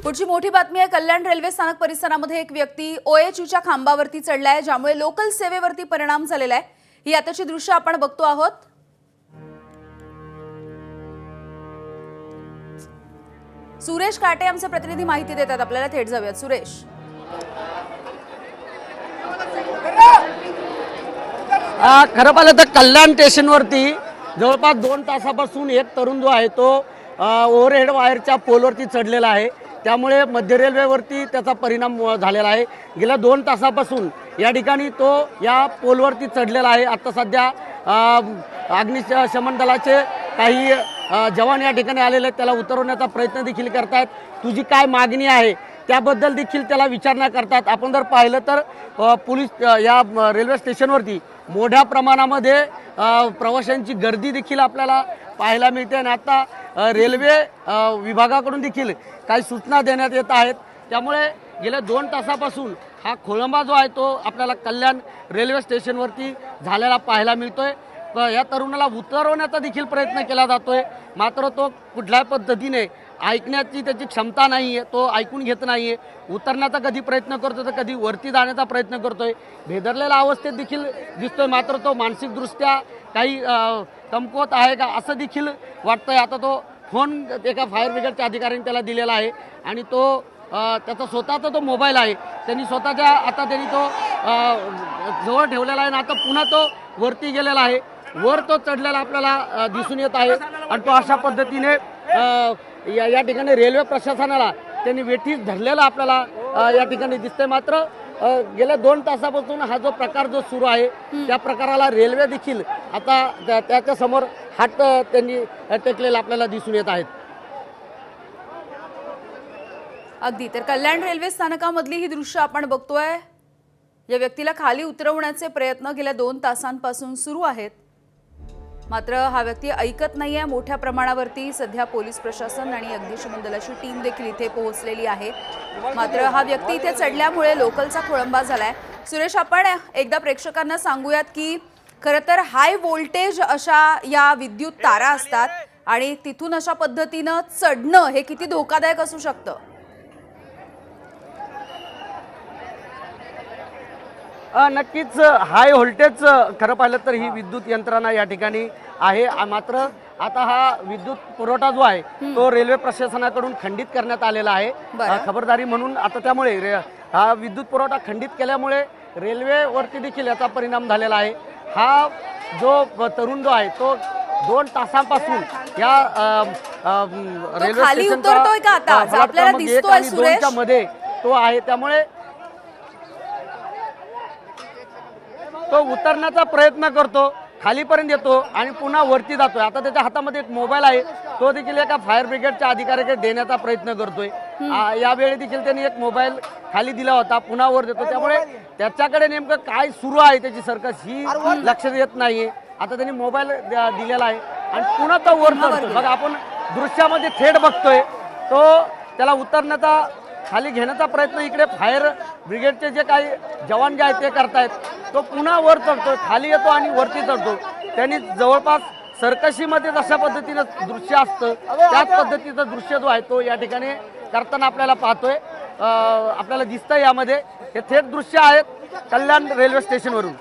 पुढची मोठी बातमी आहे। कल्याण रेल्वे स्थानक परिसरामध्ये एक व्यक्ती ओएचयूच्या खांबावरती चढलाय, ज्यामुळे लोकल सेवेवरती परिणाम झालेला आहे। ही आताची दृश्य आपण बघतो आहोत। सुरेश काटे आमचे प्रतिनिधी माहिती देतात आपल्याला, थेट जाऊयात। सुरेश, खरं पाहिलं तर कल्याण स्टेशनवरती जवळपास 2 तासापासून एक तरुण जो आहे तो ओव्हरहेड वायरच्या पोलवरती चढलेला आहे। त्यामुळे मध्य रेल्वेवरती त्याचा परिणाम झालेला आहे। गेल्या 2 तासापासून या ठिकाणी तो या पोलवरती चढलेला आहे। आता सध्या अग्निशमन दलाचे काही जवान या ठिकाणी आलेले आहेत, त्याला उतरवण्याचा प्रयत्न देखील करतात। तुझी काय मागणी आहे त्याबद्दल देखील त्याला विचारणा करतात। आपण जर पाहिलं तर पोलीस या रेल्वे स्टेशनवरती मोठ्या प्रमाणामध्ये प्रवाशांची गर्दी देखील आपल्याला पाहायला मिळते आणि आता रेल्वे विभागाकडून देखील काही सूचना देण्यात येत आहेत। त्यामुळे गेल्या 2 तासापासून हा खोळंबा जो आहे तो आपल्याला कल्याण रेल्वे स्टेशनवरती झालेला पाहायला मिळतोय। या तरुणाला उतरवण्याचा देखील प्रयत्न केला जातोय, मात्र तो कुठल्याही पद्धतीने ऐकण्याची त्याची क्षमता नाही आहे, तो ऐकून घेत नाही आहे। उतरण्याचा कधी प्रयत्न करतो तर कधी वरती जाण्याचा प्रयत्न करतोय। भेदरलेल्या अवस्थेत देखील दिसतोय, मात्र तो मानसिकदृष्ट्या काही कमकुवत आहे का असं देखील वाटतंय। आता तो फोन एका फायर ब्रिगेडच्या अधिकाऱ्यांनी त्याला दिलेला आहे आणि तो त्याचा स्वतःचा तो मोबाईल आहे, त्यांनी स्वतःच्या आता त्यांनी तो जवळ ठेवलेला आहे आणि आता पुन्हा तो वरती गेलेला आहे। वर तो चढलेला आपल्याला दिसून येत आहे आणि तो अशा पद्धतीने या ठिकाणी रेल्वे प्रशासनाला त्यांनी वेठीस धरलेला आपल्याला या ठिकाणी दिसतंय। मात्र गेल्या 2 तासापासून हा जो प्रकार जो सुरू आहे त्या प्रकाराला रेल्वे देखील आता त्याच्या समोर हात त्यांनी टेकलेला आपल्याला दिसून येत आहेत। अगदी तर कल्याण रेल्वे स्थानकामधली ही दृश्य आपण बघतोय। या व्यक्तीला खाली उतरवण्याचे प्रयत्न गेल्या 2 तासांपासून सुरू आहेत, मात्र हा व्यक्ती ऐकत नाहीये। मोठ्या प्रमाणावरती सध्या पोलीस प्रशासन आणि अग्निशमन दलाची टीम देखील इथे पोहोचलेली आहे, मात्र हा व्यक्ती इथे चढल्यामुळे लोकलचा खोळंबा झालाय। सुरेश, आपण एकदा प्रेक्षकांना सांगूयात की खरं तर हाय व्होल्टेज अशा या विद्युत तारा असतात आणि तिथून अशा पद्धतीनं चढणं हे किती धोकादायक असू शकतं। नक्कीच हाय व्होल्टेज खरं पाहिलं तर ही विद्युत यंत्रणा या ठिकाणी आहे, मात्र आता हा विद्युत पुरवठा जो आहे तो रेल्वे प्रशासनाकडून खंडित करण्यात आलेला आहे खबरदारी म्हणून। आता त्यामुळे हा विद्युत पुरवठा खंडित केल्यामुळे रेल्वेवरती देखील याचा परिणाम झालेला आहे। हा जो तरुण जो आहे तो 2 तासांपासून या रेल्वे स्टेशनच्या मध्ये तो आहे, त्यामुळे तो उतरण्याचा प्रयत्न करतो, खालीपर्यंत येतो आणि पुन्हा वरती जातोय। आता त्याच्या हातामध्ये एक मोबाईल आहे, तो देखील एका फायर ब्रिगेडच्या अधिकाऱ्याकडे देण्याचा प्रयत्न करतोय। यावेळी देखील त्यांनी एक मोबाईल खाली दिला होता, पुन्हा वर देतो। त्यामुळे त्याच्याकडे नेमकं काय सुरू आहे त्याची सर्कस ही लक्ष देत नाहीये। आता त्यांनी मोबाईल दिलेला आहे आणि पुन्हा तो वर चढतो। बघा, आपण दृश्यामध्ये थेट बघतोय तो त्याला उतरण्याचा खाली घेण्याचा प्रयत्न इकडे फायर ब्रिगेडचे जे काही जवान जे आहेत ते करतायत। तो पुन्हा वर चढतो, खाली येतो आणि वरती चढतो। त्यांनी जवळपास सर्कशीमध्ये जशा पद्धतीनं दृश्य असतं त्याच पद्धतीचं दृश्य जो आहे तो या ठिकाणी करताना आपल्याला पाहतोय, आपल्याला दिसतंय। यामध्ये हे थेट दृश्य आहेत कल्याण रेल्वे स्टेशनवरून।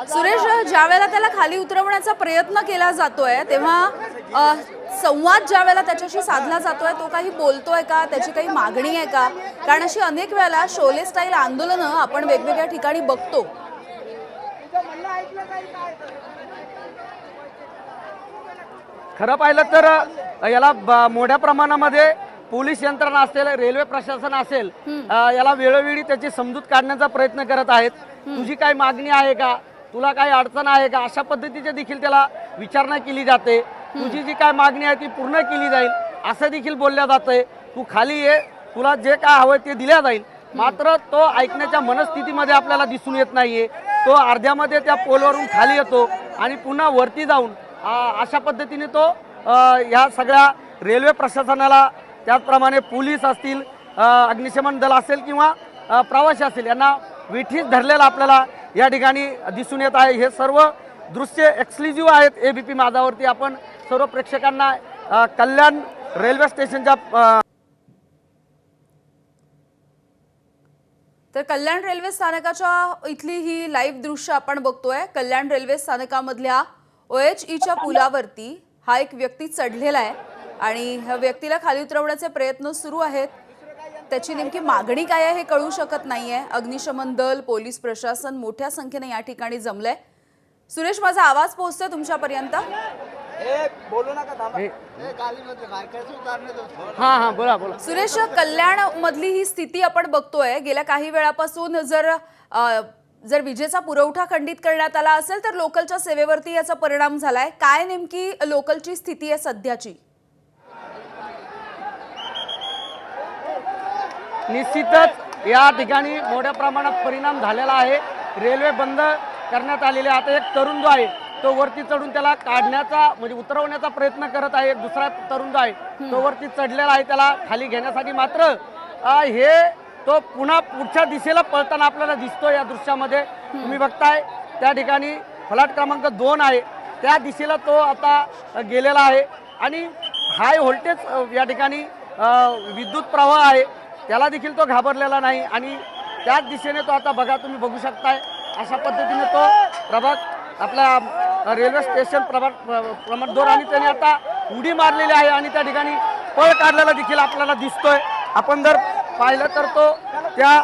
सुरेश, ज्यावेळेला त्याला खाली उतरवण्याचा प्रयत्न केला जातोय तेव्हा संवाद ज्यावेळेला त्याच्याशी साधला जातोय तो काही बोलतोय का, त्याची काही मागणी आहे का? कारण अशी अनेक वेळेला शोले स्टाईल आंदोलनं आपण वेगवेगळ्या ठिकाणी बघतो। खरं पाहिलं तर याला मोठ्या प्रमाणामध्ये पोलीस यंत्रणा असेल, रेल्वे प्रशासन असेल, याला वेळोवेळी त्याची समजूत काढण्याचा प्रयत्न करत आहेत। तुझी काही मागणी आहे का, तुला काही अडचण आहे का, अशा पद्धतीचे देखील त्याला विचारणा केली जाते। तुझी जी काय मागणी आहे ती पूर्ण केली जाईल असं देखील बोलल्या जातंय। तू खाली ये, तुला जे काय हवंय ते दिल्या जाईल, मात्र तो ऐकण्याच्या मनस्थितीमध्ये आपल्याला दिसून येत नाहीये। तो अर्ध्यामध्ये त्या पोलवरून खाली येतो आणि पुन्हा वरती जाऊन अशा पद्धतीने तो ह्या सगळ्या रेल्वे प्रशासनाला, त्याचप्रमाणे पोलीस असतील, अग्निशमन दल असेल किंवा प्रवासी असतील, यांना वेठीस धरलेला आपल्याला या ठिकाणी दिसून येत आहे। हे सर्व दृश्य एक्सक्लुझिव्ह आहेत एबीपी माझावरती। आपण सर्व प्रेक्षकांना कल्याण रेल्वे स्टेशनच्या तर कल्याण रेल्वे स्थानकाच्या इथली ही लाईव्ह दृश्य आपण बघतोय। कल्याण रेल्वे स्थानकामधल्या OHEच्या पुलावरती हा एक व्यक्ती चढलेला आहे आणि ह्या व्यक्तीला खाली उतरवण्याचे प्रयत्न सुरू आहेत। त्याची नेमकी मागणी काय आहे हे कळू शकत नाहीये। अग्निशमन दल, पोलीस प्रशासन मोठ्या संख्येने या ठिकाणी जमलंय। सुरेश, माझा आवाज पोहोचतोय तुमच्यापर्यंत? हा बोला बोला। सुरेश, कल्याण मधली ही स्थिती आपण बघतोय। गेल्या काही वेळापासून जर विजेचा पुरवठा खंडित करण्यात आला असेल तर लोकलच्या सेवेवरती याचा परिणाम झालाय। काय नेमकी लोकलची स्थिती आहे सध्याची? निश्चितच या ठिकाणी मोठ्या प्रमाणात परिणाम झालेला आहे। रेल्वे बंद करण्यात आलेली आहे। आता एक तरुण जो आहे तो वरती चढून त्याला काढण्याचा म्हणजे उतरवण्याचा प्रयत्न करत आहे। दुसरा तरुण जो आहे तो वरती चढलेला आहे त्याला खाली घेण्यासाठी, मात्र हे तो पुन्हा पुढच्या दिशेला पळताना आपल्याला दिसतो। या दृश्यामध्ये तुम्ही बघताय त्या ठिकाणी फ्लॅट क्रमांक 2 आहे त्या दिशेला तो आता गेलेला आहे आणि हाय व्होल्टेज या ठिकाणी विद्युत प्रवाह आहे त्याला देखील तो घाबरलेला नाही आणि त्याच दिशेने तो आता बघा तुम्ही बघू शकताय अशा पद्धतीने तो आपल्या रेल्वे स्टेशन क्रमांक 2 आणि त्याने आता उडी मारलेली आहे आणि त्या ठिकाणी पळ काढलेला देखील आपल्याला दिसतोय। आपण जर पाहिलं तर तो त्या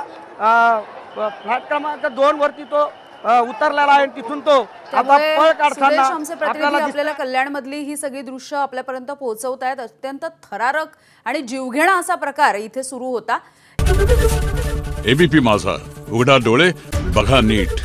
फ्लॅट क्रमांक 2 वरती तो उतरलेला आहे आणि तिथून तो आता पळ काढताना आपल्याला कल्याण मधली ही सगळी दृश्य आपल्यापर्यंत पोहोचवतायत। अत्यंत थरारक आणि जीवघेणा असा प्रकार इथे सुरू होता। ABP माझा, उघडा डोळे बघा नीट।